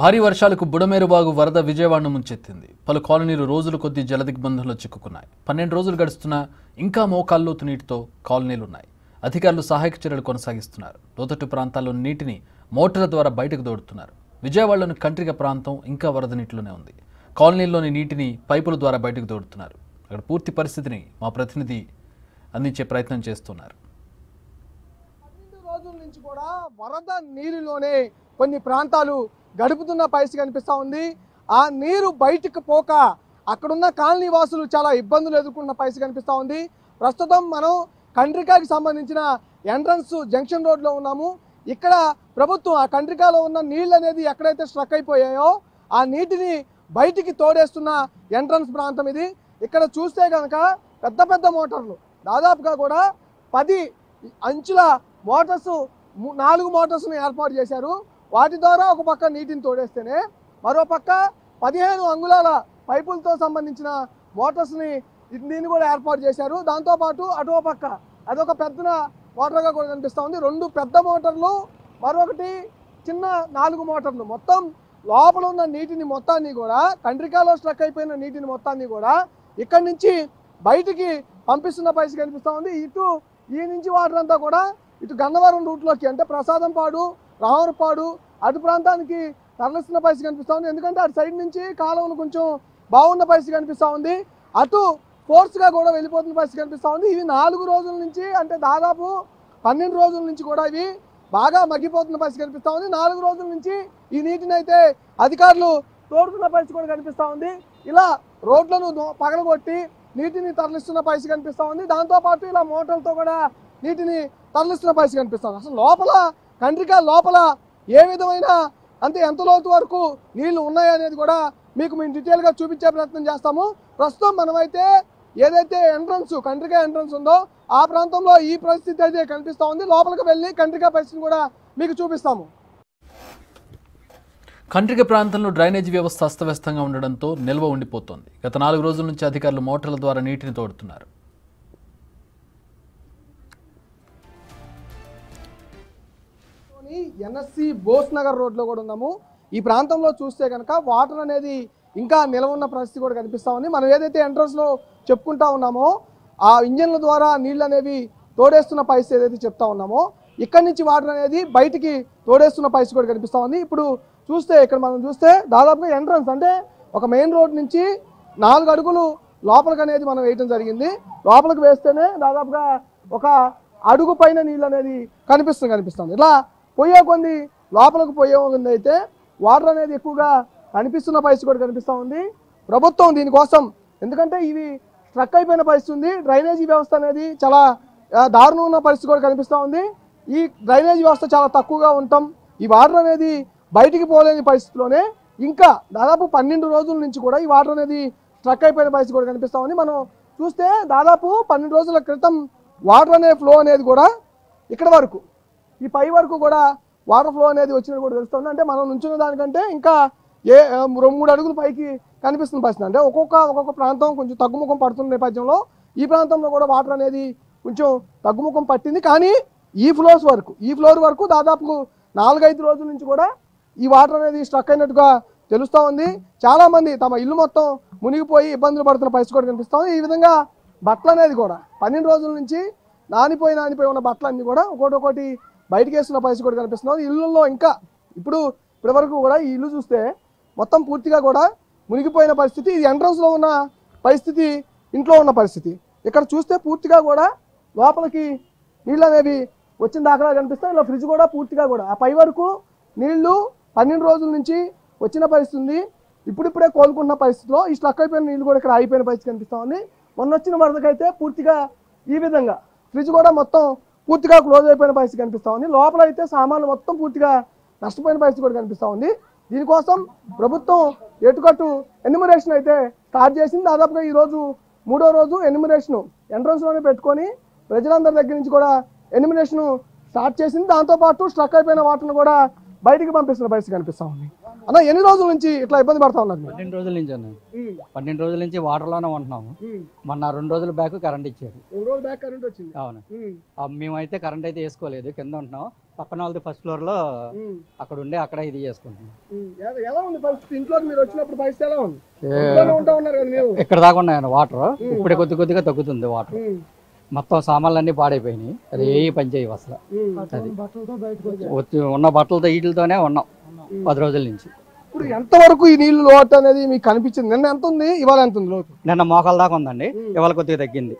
భారీ వర్షాలకు బుడమేరువాగు వరద విజయవాడను ముంచెత్తింది. పలు కాలనీలు రోజుల కొద్దీ జలదిగ్బంధంలో చిక్కుకున్నాయి. 12 రోజులు గడుస్తున్నా ఇంకా మోకాల్లోతు నీటితో కాలనీలున్నాయి. అధికారులు సహాయక చర్యలు కొనసాగిస్తున్నారు. లోతట్టు ప్రాంతాల్లో నీటిని మోటార్ల ద్వారా బయటకు దోడుతున్నారు. విజయవాడలోని కంట్రిక ప్రాంతం ఇంకా వరద నీటిలోనే ఉంది. కాలనీల్లోని నీటిని పైపుల ద్వారా బయటకు దోడుతున్నారు. అక్కడ పూర్తి పరిస్థితిని మా ప్రతినిధి అందించే ప్రయత్నం చేస్తున్నారు. 12 రోజుల నుంచి కూడా వరద నీరులోనే కొన్ని ప్రాంతాలు గడుపుతున్న పరిస్థితి కనిపిస్తూ ఉంది. ఆ నీరు బయటకు పోక అక్కడున్న కాలనీ వాసులు చాలా ఇబ్బందులు ఎదుర్కొన్న పరిస్థితి కనిపిస్తూ ఉంది. ప్రస్తుతం మనం కండ్రికాకి సంబంధించిన ఎంట్రన్స్ జంక్షన్ రోడ్లో ఉన్నాము. ఇక్కడ ప్రభుత్వం ఆ కండ్రికాలో ఉన్న నీళ్ళు అనేది ఎక్కడైతే స్ట్రక్ అయిపోయాయో ఆ నీటిని బయటికి తోడేస్తున్న ఎంట్రన్స్ ప్రాంతం ఇది. ఇక్కడ చూస్తే కనుక పెద్ద పెద్ద మోటార్లు దాదాపుగా కూడా 10 అంచుల మోటార్స్ 4 మోటార్స్ని ఏర్పాటు చేశారు. వాటి ద్వారా ఒక పక్క నీటిని తోడేస్తేనే మరో పక్క 15 అంగుళాల పైపులతో సంబంధించిన మోటార్స్ని దీన్ని కూడా ఏర్పాటు చేశారు. దాంతోపాటు అటో పక్క అదొక పెద్ద మోటార్గా కూడా కనిపిస్తూ ఉంది. 2 పెద్ద మోటార్లు, మరొకటి చిన్న 4 మోటార్లు. మొత్తం లోపల ఉన్న నీటిని మొత్తాన్ని కూడా కండ్రికాలో స్ట్రక్ అయిపోయిన నీటిని మొత్తాన్ని కూడా ఇక్కడి నుంచి బయటికి పంపిస్తున్న పరిస్థితి కనిపిస్తూ ఉంది. ఇటు ఈ నుంచి వాటర్ అంతా కూడా ఇటు గన్నవరం రూట్లోకి అంటే ప్రసాదంపాడు, రామరపాడు అటు ప్రాంతానికి తరలిస్తున్న పరిస్థితి కనిపిస్తూ ఉంది. ఎందుకంటే అటు సైడ్ నుంచి కాలువను కొంచెం బాగున్న పరిస్థితి కనిపిస్తూ ఉంది. అటు ఫోర్స్గా కూడా వెళ్ళిపోతున్న పరిస్థితి కనిపిస్తూ ఉంది. ఇవి 4 రోజుల నుంచి అంటే దాదాపు 12 రోజుల నుంచి కూడా ఇవి బాగా మగ్గిపోతున్న పరిస్థితి కనిపిస్తూ ఉంది. 4 రోజుల నుంచి ఈ నీటిని అయితే అధికారులు తోడుతున్న పరిస్థితి కూడా కనిపిస్తూ ఉంది. ఇలా రోడ్లను పగలగొట్టి నీటిని తరలిస్తున్న పరిస్థితి కనిపిస్తూ ఉంది. దాంతోపాటు ఇలా మోటార్లతో కూడా నీటిని తరలిస్తున్న పరిస్థితి కనిపిస్తుంది. అసలు లోపల కండ్రిక లోపల ఏ విధమైన అంటే ఎంత లోతు వరకు నీళ్లు ఉన్నాయనేది కూడా మీకు మేము డీటెయిల్గా చూపించే ప్రయత్నం చేస్తాము. ప్రస్తుతం మనమైతే ఏదైతే ఎంట్రన్స్ కండ్రిక ఎంట్రన్స్ ఉందో ఆ ప్రాంతంలో ఈ పరిస్థితి అయితే కనిపిస్తూ ఉంది. లోపలికి వెళ్ళి కండ్రిక పరిస్థితిని కూడా మీకు చూపిస్తాము. కంట్రిక ప్రాంతంలో డ్రైనేజీ వ్యవస్థ అస్తవ్యస్తంగా ఉండడంతో నిల్వ ఉండిపోతోంది. గత 4 రోజుల నుంచి అధికారులు మోటార్ల ద్వారా నీటిని తోడుతున్నారు. ఎన్ఎస్సి బోస్ నగర్ రోడ్లో కూడా ఉన్నాము. ఈ ప్రాంతంలో చూస్తే కనుక వాటర్ అనేది ఇంకా నిల్వ ఉన్న పరిస్థితి కూడా కనిపిస్తూ ఉంది. మనం ఏదైతే ఎంట్రన్స్లో చెప్పుకుంటా ఉన్నామో ఆ ఇంజన్ల ద్వారా నీళ్ళు అనేవి తోడేస్తున్న పరిస్థితి ఏదైతే చెప్తా ఉన్నామో ఇక్కడి నుంచి వాటర్ అనేది బయటికి తోడేస్తున్న పరిస్థితి కూడా కనిపిస్తూ ఉంది. ఇప్పుడు చూస్తే ఇక్కడ మనం చూస్తే దాదాపుగా ఎంట్రన్స్ అంటే ఒక మెయిన్ రోడ్ నుంచి 4 అడుగులు లోపలికి అనేది మనం వేయటం జరిగింది. లోపలికి వేస్తేనే దాదాపుగా ఒక అడుగు పైన నీళ్ళు అనేది కనిపిస్తుంది. ఇలా పోయే కొన్ని లోపలికి పోయే కొంది అయితే వాటర్ అనేది ఎక్కువగా కనిపిస్తున్న పరిస్థితి కూడా కనిపిస్తూ ఉంది. ప్రభుత్వం దీనికోసం ఎందుకంటే ఇవి స్ట్రక్ అయిపోయిన పరిస్థితి ఉంది. డ్రైనేజీ వ్యవస్థ అనేది చాలా దారుణంగా ఉన్న పరిస్థితి కూడా కనిపిస్తూ ఉంది. ఈ డ్రైనేజీ వ్యవస్థ చాలా తక్కువగా ఉంటాం. ఈ వాటర్ అనేది బయటికి పోలేని పరిస్థితిలోనే ఇంకా దాదాపు 12 రోజుల నుంచి కూడా ఈ వాటర్ అనేది స్ట్రక్ అయిపోయిన పరిస్థితి కూడా కనిపిస్తూ ఉంది. మనం చూస్తే దాదాపు 12 రోజుల క్రితం వాటర్ అనే ఫ్లో అనేది కూడా ఇక్కడ వరకు ఈ పై వరకు కూడా వాటర్ ఫ్లో అనేది వచ్చినట్టు కూడా తెలుస్తుంది. అంటే మనం నుంచున్న దానికంటే ఇంకా 3 అడుగులు పైకి కనిపిస్తున్న పరిస్థితి. అంటే ఒక్కొక్క ప్రాంతం కొంచెం తగ్గుముఖం పడుతున్న నేపథ్యంలో ఈ ప్రాంతంలో కూడా వాటర్ అనేది కొంచెం తగ్గుముఖం పట్టింది. కానీ ఈ ఫ్లోర్ వరకు దాదాపు 4-5 రోజుల నుంచి కూడా ఈ వాటర్ అనేది స్ట్రక్ అయినట్టుగా తెలుస్తూ ఉంది. చాలామంది తమ ఇల్లు మొత్తం మునిగిపోయి ఇబ్బందులు పడుతున్న పరిస్థితి కూడా కనిపిస్తూ ఉంది. ఈ విధంగా బట్టలు అనేది కూడా 12 రోజుల నుంచి నానిపోయి ఉన్న బట్టలన్నీ కూడా ఒక్కొక్కటి బయటకు వేస్తున్న పరిస్థితి కూడా కనిపిస్తుంది. ఇళ్ళల్లో ఇంకా ఇప్పటి వరకు కూడా ఈ ఇల్లు చూస్తే మొత్తం పూర్తిగా కూడా మునిగిపోయిన పరిస్థితి. ఇది ఎంట్రన్స్లో ఉన్న పరిస్థితి, ఇంట్లో ఉన్న పరిస్థితి. ఇక్కడ చూస్తే పూర్తిగా కూడా లోపలికి నీళ్ళు అనేవి వచ్చిన దాఖలా కనిపిస్తాయి. ఇలా ఫ్రిడ్జ్ కూడా పూర్తిగా కూడా ఆ పై వరకు నీళ్లు 12 రోజుల నుంచి వచ్చిన పరిస్థితి ఉంది. ఇప్పుడిప్పుడే కోలుకుంటున్న పరిస్థితిలో ఈ స్ట్రక్ అయిపోయిన నీళ్ళు కూడా ఇక్కడ ఆగిపోయిన పరిస్థితి కనిపిస్తూ ఉంది. మొన్న వచ్చిన వరదకైతే పూర్తిగా ఈ విధంగా ఫ్రిడ్జ్ కూడా మొత్తం పూర్తిగా క్లోజ్ అయిపోయిన పరిస్థితి కనిపిస్తూ ఉంది. లోపల అయితే సామాన్లు మొత్తం పూర్తిగా నష్టపోయిన పరిస్థితి కూడా కనిపిస్తూ ఉంది. దీనికోసం ప్రభుత్వం ఎటుకట్టు ఎన్యూమరేషన్ అయితే స్టార్ట్ చేసింది. దాదాపుగా ఈరోజు 3వ రోజు ఎన్యూమరేషన్ ఎంట్రన్స్లోనే పెట్టుకొని ప్రజలందరి దగ్గర నుంచి కూడా ఎన్యూమరేషన్ స్టార్ట్ చేసింది. దాంతోపాటు స్ట్రక్ అయిపోయిన వాటర్ను కూడా బయటికి పంపిస్తున్న పరిస్థితి కనిపిస్తూ ఉంది. అన్న ఎన్ని రోజుల నుంచి ఇట్లా ఇబ్బంది పడతా ఉన్నారు? 12 రోజుల నుంచి అన్న 12 రోజుల నుంచి వాటర్లోనే ఉంటున్నాము. మొన్న 2 రోజుల బ్యాక్ కరెంట్ ఇచ్చారు. 2 రోజుల బ్యాక్ కరెంట్ వచ్చింది. అవును, మేమైతే కరెంట్ అయితే వేసుకోలేదు, కింద ఉంటున్నాం. పక్కన వాళ్ళది ఫస్ట్ ఫ్లోర్ లో అక్కడ ఉండే అక్కడ ఇది చేసుకుంటున్నాం. ఎలా ఉంది పరిస్థితి? ఇంట్లోకి మీరు వచ్చినప్పుడు పరిస్థితి ఎలా ఉంది? ఇంట్లోనే ఉంటా ఉన్నారు కదా మీరు. ఇక్కడ దాకా ఉన్నాయండి వాటర్, ఇప్పుడే కొద్దిగా తగ్గుతుంది వాటర్. మొత్తం సామాన్లన్నీ పాడైపోయినాయి, అది ఏ పని చేయవు అసలు. అది ఉన్న బట్టలతో వీటితోనే ఉన్నాం 10 రోజుల నుంచి. ఇప్పుడు ఎంతవరకు ఈ నీళ్లు లోటు అనేది మీకు కనిపించింది? నిన్న ఎంత ఉంది, ఇవాళ ఎంత ఉంది లోటు? నిన్న మోకాల దాకా ఉందండి, ఇవాళ కొద్దిగా తగ్గింది.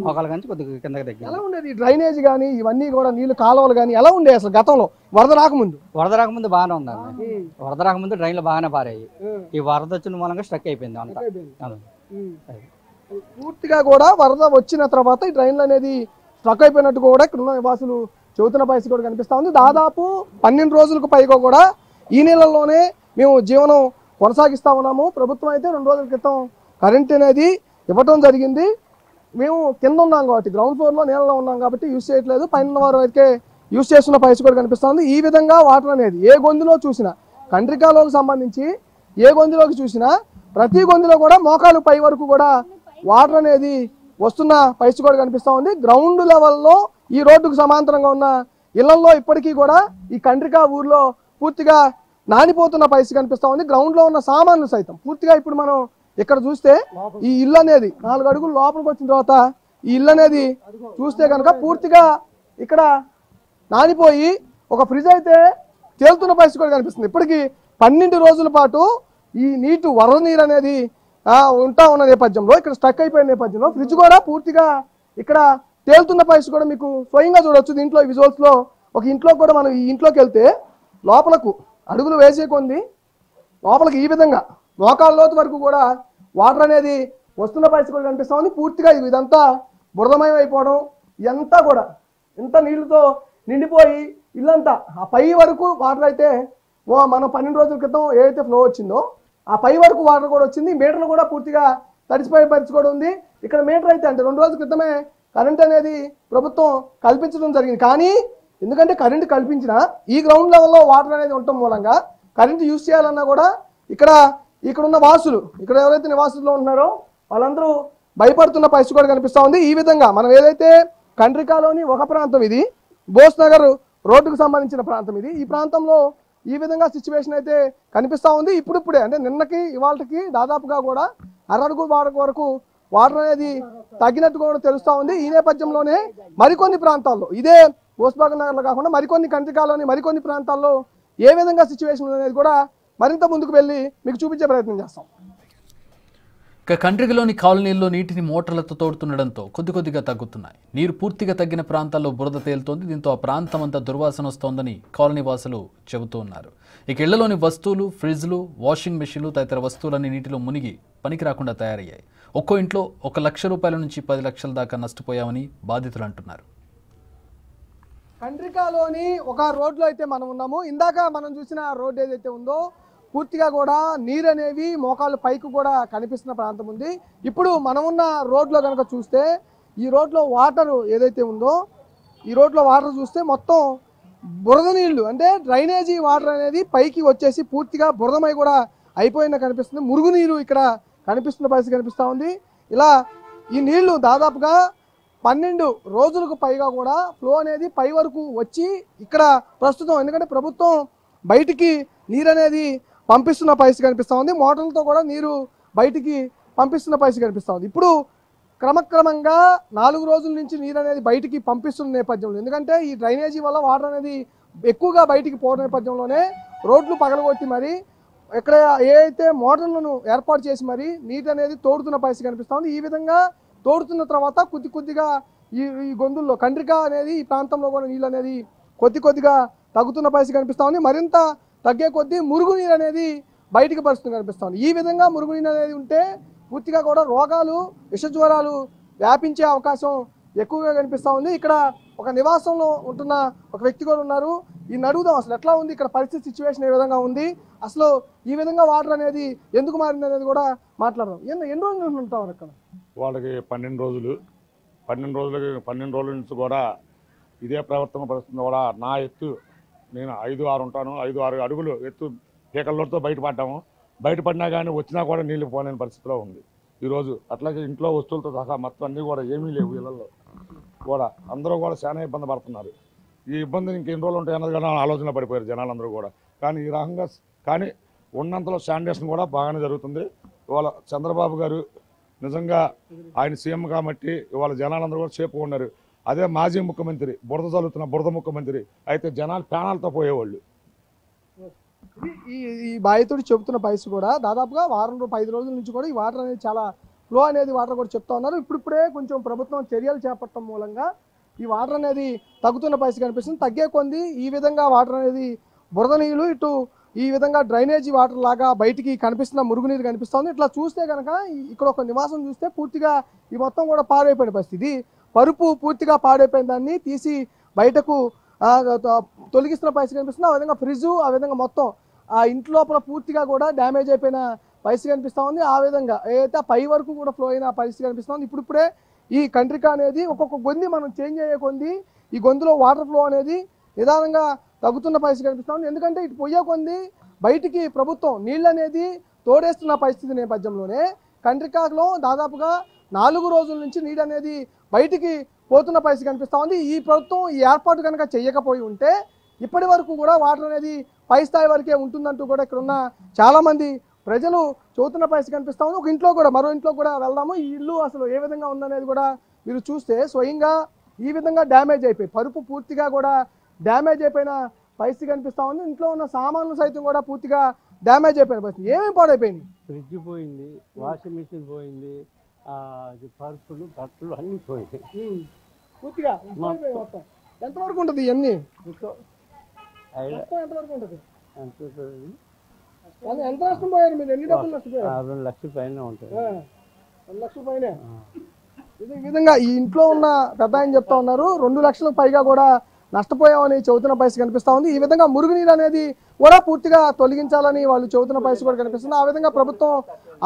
మోకాల నుంచి కొద్దిగా కిందకి తగ్గింది. ఎలా ఉండేది డ్రైనేజ్ కానీ ఇవన్నీ కూడా నీళ్లు కాలువలు కానీ ఎలా ఉండే అసలు గతంలో వరద రాకముందు? వరద రాకముందు బాగానే ఉందండి. వరద రాకముందు డ్రైన్లు బాగానే పారాయి. ఈ వరద వచ్చిన మూలంగా స్ట్రక్ అయిపోయింది అంతా. పూర్తిగా కూడా వరద వచ్చిన తర్వాత ఈ డ్రైన్లు అనేది స్ట్రక్ అయిపోయినట్టు కూడా ఇక్కడ ఉన్న నివాసులు చెబుతున్న పరిస్థితి కూడా కనిపిస్తా ఉంది. దాదాపు 12 రోజులకు పైగా కూడా ఈ నీళ్ళల్లోనే మేము జీవనం కొనసాగిస్తా ఉన్నాము. ప్రభుత్వం అయితే 2 రోజుల క్రితం కరెంట్ అనేది ఇవ్వటం జరిగింది. మేము కింద ఉన్నాం కాబట్టి, గ్రౌండ్ ఫ్లోర్లో నీళ్ళలో ఉన్నాం కాబట్టి యూజ్ చేయట్లేదు. పైన వారు అయితే యూజ్ చేస్తున్న పరిస్థితి కూడా కనిపిస్తా ఉంది. ఈ విధంగా వాటర్ అనేది ఏ గొంతులో చూసినా, కంట్రికాలోకి సంబంధించి ఏ గొంతులోకి చూసినా ప్రతి గొంతులో కూడా మోకాలు పై వరకు కూడా వాటర్ అనేది వస్తున్న పరిస్థితి కూడా కనిపిస్తూ ఉంది. గ్రౌండ్ లెవెల్లో ఈ రోడ్డుకు సమాంతరంగా ఉన్న ఇళ్లలో ఇప్పటికీ కూడా ఈ కండ్రికా ఊర్లో పూర్తిగా నానిపోతున్న పరిస్థితి కనిపిస్తూ ఉంది. గ్రౌండ్లో ఉన్న సామాన్లు సైతం పూర్తిగా ఇప్పుడు మనం ఇక్కడ చూస్తే ఈ ఇల్లు అనేది 4 అడుగులు లోపలికి వచ్చిన తర్వాత ఈ ఇల్లు అనేది చూస్తే కనుక పూర్తిగా ఇక్కడ నానిపోయి ఒక ఫ్రిడ్జ్ అయితే తేలుతున్న పరిస్థితి కూడా కనిపిస్తుంది. ఇప్పటికీ 12 రోజుల పాటు ఈ వరద నీరు అనేది ఉంటా ఉన్న నేపథ్యంలో, ఇక్కడ స్టక్ అయిపోయిన నేపథ్యంలో ఫ్రిడ్జ్ కూడా పూర్తిగా ఇక్కడ తేలుతున్న పరిస్థితి కూడా మీకు స్వయంగా చూడవచ్చు. దీంట్లో విజువల్స్ లో ఒక ఇంట్లో కూడా మనం ఈ ఇంట్లోకి వెళ్తే లోపలకు అడుగులు వేసే కొంది లోపలికి ఈ విధంగా మోకాళ్ళ లోతు వరకు కూడా వాటర్ అనేది వస్తున్న పరిస్థితి కూడా కనిపిస్తా ఉంది. పూర్తిగా ఇదంతా బురదమయం అయిపోవడం, ఇదంతా కూడా ఇంత నీళ్లతో నిండిపోయి ఇల్లంతా ఆ పై వరకు వాటర్ అయితే మనం 12 రోజుల క్రితం ఏదైతే ఫ్లో వచ్చిందో ఆ పై వరకు వాటర్ కూడా వచ్చింది. మీటర్లు కూడా పూర్తిగా తడిసిపోయే పరిస్థితి కూడా ఉంది. ఇక్కడ మీటర్ అయితే అంటే 2 రోజుల క్రితమే కరెంట్ అనేది ప్రభుత్వం కల్పించడం జరిగింది. కానీ ఎందుకంటే కరెంట్ కల్పించినా ఈ గ్రౌండ్ లెవెల్లో వాటర్ అనేది ఉండటం మూలంగా కరెంట్ యూజ్ చేయాలన్నా కూడా ఇక్కడ ఉన్న వాసులు, ఇక్కడ ఎవరైతే నివాసుల్లో ఉన్నారో వాళ్ళందరూ భయపడుతున్న పరిస్థితి కూడా కనిపిస్తూ ఉంది. ఈ విధంగా మనం ఏదైతే కండ్రికాలోని ఒక ప్రాంతం, ఇది బోస్ నగర్ రోడ్డుకు సంబంధించిన ప్రాంతం, ఇది ఈ ప్రాంతంలో ఈ విధంగా సిచ్యువేషన్ అయితే కనిపిస్తూ ఉంది. ఇప్పుడిప్పుడే అంటే నిన్నకి ఇవాళకి దాదాపుగా కూడా 6 అడుగుల వరకు వాటర్ అనేది తగ్గినట్టు కూడా తెలుస్తూ ఉంది. ఈ నేపథ్యంలోనే మరికొన్ని ప్రాంతాల్లో ఇదే బోస్బాగ్ నగర్లో కాకుండా మరికొన్ని కంట్రికాలోని మరికొన్ని ప్రాంతాల్లో ఏ విధంగా సిచ్యువేషన్ అనేది కూడా మరింత ముందుకు వెళ్ళి మీకు చూపించే ప్రయత్నం చేస్తాం. ఇక కండ్రికలోని కాలనీల్లో నీటిని మోటార్లతో తోడుతుండడంతో కొద్దిగా తగ్గుతున్నాయి. నీరు పూర్తిగా తగ్గిన ప్రాంతాల్లో బురద తేలుతోంది. దీంతో ఆ ప్రాంతం అంతా దుర్వాసన వస్తోందని కాలనీ వాసులు చెబుతూ ఉన్నారు. ఇక ఇళ్లలోని వస్తువులు, ఫ్రిడ్జ్లు, వాషింగ్ మెషిన్లు తదితర వస్తువులన్నీ నీటిలో మునిగి పనికి రాకుండా తయారయ్యాయి. ఒక్కో ఇంట్లో 1 లక్ష రూపాయల నుంచి 10 లక్షల దాకా నష్టపోయామని బాధితులు అంటున్నారు. కండ్రికాలోని ఒక రోడ్లో అయితే మనం ఉన్నాము. ఇందాక మనం చూసిన రోడ్డు ఏదైతే ఉందో పూర్తిగా కూడా నీరు అనేవి మోకాళ్ళ పైకి కూడా కనిపిస్తున్న ప్రాంతం ఉంది. ఇప్పుడు మనం ఉన్న రోడ్లో కనుక చూస్తే ఈ రోడ్లో వాటర్ ఏదైతే ఉందో ఈ రోడ్లో వాటర్ చూస్తే మొత్తం బురద నీళ్లు, అంటే డ్రైనేజీ వాటర్ అనేది పైకి వచ్చేసి పూర్తిగా బురదమై కూడా అయిపోయిందని కనిపిస్తుంది. మురుగునీరు ఇక్కడ కనిపిస్తున్న పరిస్థితి కనిపిస్తూ ఉంది. ఇలా ఈ నీళ్లు దాదాపుగా 12 రోజులకు పైగా కూడా ఫ్లో అనేది పై వరకు వచ్చి ఇక్కడ ప్రస్తుతం, ఎందుకంటే ప్రభుత్వం బయటికి నీరు అనేది పంపిస్తున్న పరిస్థితి కనిపిస్తూ ఉంది. మోటార్లతో కూడా నీరు బయటికి పంపిస్తున్న పరిస్థితి కనిపిస్తూ ఉంది. ఇప్పుడు క్రమక్రమంగా 4 రోజుల నుంచి నీరు అనేది బయటికి పంపిస్తున్న నేపథ్యంలో, ఎందుకంటే ఈ డ్రైనేజీ వల్ల వాటర్ అనేది ఎక్కువగా బయటికి పోవడం నేపథ్యంలోనే రోడ్లు పగలగొట్టి మరి ఇక్కడ ఏ అయితే మోటార్లను ఏర్పాటు చేసి మరి నీటి అనేది తోడుతున్న పరిస్థితి కనిపిస్తూ ఉంది. ఈ విధంగా తోడుతున్న తర్వాత కొద్దిగా ఈ గొంతుల్లో కండ్రిక అనేది ఈ ప్రాంతంలో కూడా నీళ్ళు అనేది కొద్దిగా తగ్గుతున్న పరిస్థితి కనిపిస్తూ ఉంది. మరింత తగ్గే కొద్దీ మురుగునీరు అనేది బయటికి పరిస్థితి కనిపిస్తూ ఉంది. ఈ విధంగా మురుగునీరు అనేది ఉంటే పూర్తిగా కూడా రోగాలు, విషజ్వరాలు వ్యాపించే అవకాశం ఎక్కువగా కనిపిస్తూ ఉంది. ఇక్కడ ఒక నివాసంలో ఉంటున్న ఒక వ్యక్తి కూడా ఉన్నారు. ఈ అడుగుదాం అసలు ఎట్లా ఉంది ఇక్కడ పరిస్థితి, సిచ్యువేషన్ ఏ విధంగా ఉంది, అసలు ఈ విధంగా వాటర్ అనేది ఎందుకు మారింది అనేది కూడా మాట్లాడదాం. ఎన్ని రోజులు ఉంటాం అక్కడ? వాళ్ళకి 12 రోజులు 12 రోజుల నుంచి కూడా ఇదే ప్రవర్తన పరిస్థితి కూడా. నా ఎత్తు నేను 5-6 ఉంటాను, 5-6 అడుగులు ఎత్తు పీకల్లోతో బయటపడ్డాము. బయటపడినా కానీ వచ్చినా కూడా నీళ్ళు పోలేని పరిస్థితిలో ఉంది ఈరోజు. అట్లాగే ఇంట్లో వస్తువులతో సహా మొత్తం అన్నీ కూడా ఏమీ లేవు. ఇళ్లలో కూడా అందరూ కూడా చాలా ఇబ్బంది పడుతున్నారు. ఈ ఇబ్బంది ఇంకెన్ని రోజులు ఉంటాయి అన్నది కానీ ఆలోచన పడిపోయారు జనాలందరూ కూడా. కానీ ఈ రకంగా కానీ ఉన్నంతలో శానిటేషన్ కూడా బాగానే జరుగుతుంది. ఇవాళ చంద్రబాబు గారు నిజంగా ఆయన సీఎం కాబట్టి ఇవాళ జనాలందరూ కూడా సేఫ్గా ఉన్నారు. అదే మాజీ ముఖ్యమంత్రి బురద చల్లుతున్న బురద ముఖ్యమంత్రి అయితే జనాలు ప్రాణాలతో పోయేవాళ్ళు. ఈ ఈ బాధితుడు చెబుతున్న పరిస్థితి కూడా దాదాపుగా 5 రోజుల నుంచి కూడా ఈ వాటర్ అనేది చాలా ఫ్లో అనేది వాటర్ కూడా చెప్తా ఉన్నారు. ఇప్పుడిప్పుడే కొంచెం ప్రభుత్వం చర్యలు చేపట్టడం మూలంగా ఈ వాటర్ అనేది తగ్గుతున్న పరిస్థితి కనిపిస్తుంది. తగ్గే కొంది ఈ విధంగా వాటర్ అనేది బురద నీళ్ళు ఇటు ఈ విధంగా డ్రైనేజీ వాటర్ లాగా బయటికి కనిపిస్తున్న మురుగునీరు కనిపిస్తుంది. ఇట్లా చూస్తే కనుక ఇక్కడ ఒక నివాసం చూస్తే పూర్తిగా ఈ మొత్తం కూడా పాడైపోయిన పరిస్థితి. పరుపు పూర్తిగా పాడైపోయిన దాన్ని తీసి బయటకు తొలగిస్తున్న పరిస్థితి కనిపిస్తుంది. ఆ విధంగా ఫ్రిడ్జు ఆ విధంగా మొత్తం ఆ ఇంటి లోపల పూర్తిగా కూడా డ్యామేజ్ అయిపోయిన పరిస్థితి కనిపిస్తూ ఉంది. ఆ విధంగా ఏదైతే పై వరకు కూడా ఫ్లో అయిన పరిస్థితి కనిపిస్తూ ఉంది. ఇప్పుడిప్పుడే ఈ కంట్రిక అనేది ఒక్కొక్క గొంది మనం చేంజ్ అయ్యే కొంది ఈ గొంతులో వాటర్ ఫ్లో అనేది నిదానంగా తగ్గుతున్న పరిస్థితి కనిపిస్తూ ఉంది. ఎందుకంటే ఇటు పొయ్యే కొంది బయటికి ప్రభుత్వం నీళ్ళు అనేది తోడేస్తున్న పరిస్థితి నేపథ్యంలోనే కంట్రికాలో దాదాపుగా 4 రోజుల నుంచి నీళ్ళు అనేది బయటికి పోతున్న పరిస్థితి కనిపిస్తూ ఉంది. ఈ ప్రభుత్వం ఈ ఏర్పాటు కనుక చేయకపోయి ఉంటే ఇప్పటి వరకు కూడా వాటర్ అనేది పై స్థాయి వరకే ఉంటుందంటూ కూడా ఇక్కడ ఉన్న చాలామంది ప్రజలు చదువుతున్న పరిస్థితి కనిపిస్తూ ఉంది. ఒక ఇంట్లో కూడా మరో ఇంట్లో కూడా వెళ్దాము. ఈ ఇల్లు అసలు ఏ విధంగా ఉందనేది కూడా మీరు చూస్తే స్వయంగా ఈ విధంగా డ్యామేజ్ అయిపోయి పరుపు పూర్తిగా కూడా డ్యామేజ్ అయిపోయిన పరిస్థితి కనిపిస్తూ ఉంది. ఇంట్లో ఉన్న సామాన్లు సైతం కూడా పూర్తిగా డ్యామేజ్ అయిపోయిన పరిస్థితి. ఏమేమి పాడైపోయింది? ఫ్రిడ్జ్ పోయింది, వాషింగ్ మిషన్ పోయింది, పరుపులు బట్టలు అన్నీ పోయింది పూర్తిగా మొత్తం ఎంతవరకు ఉంటుంది ఇవన్నీ? ఎంతవరకు ఉంటుంది? ఎంత నష్టపోయారు మీరు? ఎన్ని డబ్బులు నష్టపోయారు? 2 లక్షల పైన ఉంటుంది. 2 లక్షల పైన. ఈ విధంగా ఈ ఇంట్లో ఉన్న పెద్ద ఆయన చెప్తా ఉన్నారు 2 లక్షలకు పైగా కూడా నష్టపోయామని చెబుతున్న పరిస్థితి కనిపిస్తూ ఉంది. ఈ విధంగా మురుగునీరు అనేది కూడా పూర్తిగా తొలగించాలని వాళ్ళు చెబుతున్న పరిస్థితి కూడా కనిపిస్తుంది. ఆ విధంగా ప్రభుత్వం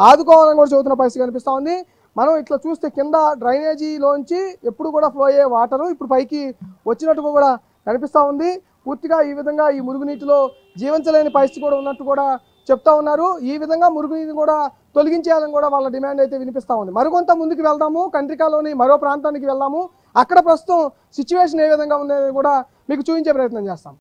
ఆదుకోవాలని కూడా చెబుతున్న పరిస్థితి కనిపిస్తూ ఉంది. మనం ఇట్లా చూస్తే కింద డ్రైనేజీలోంచి ఎప్పుడు కూడా ఫ్లో అయ్యే వాటరు ఇప్పుడు పైకి వచ్చినట్టు కూడా కనిపిస్తూ ఉంది. పూర్తిగా ఈ విధంగా ఈ మురుగునీటిలో జీవించలేని పరిస్థితి కూడా ఉన్నట్టు కూడా చెప్తా ఉన్నారు. ఈ విధంగా మురుగునీటిని కూడా తొలగించేయాలని కూడా వాళ్ళ డిమాండ్ అయితే వినిపిస్తూ ఉంది. మరికొంత ముందుకు వెళ్దాము, కంట్రికాలోని మరో ప్రాంతానికి వెళ్దాము. అక్కడ ప్రస్తుతం సిచ్యువేషన్ ఏ విధంగా ఉందనేది కూడా మీకు చూపించే ప్రయత్నం చేస్తాం.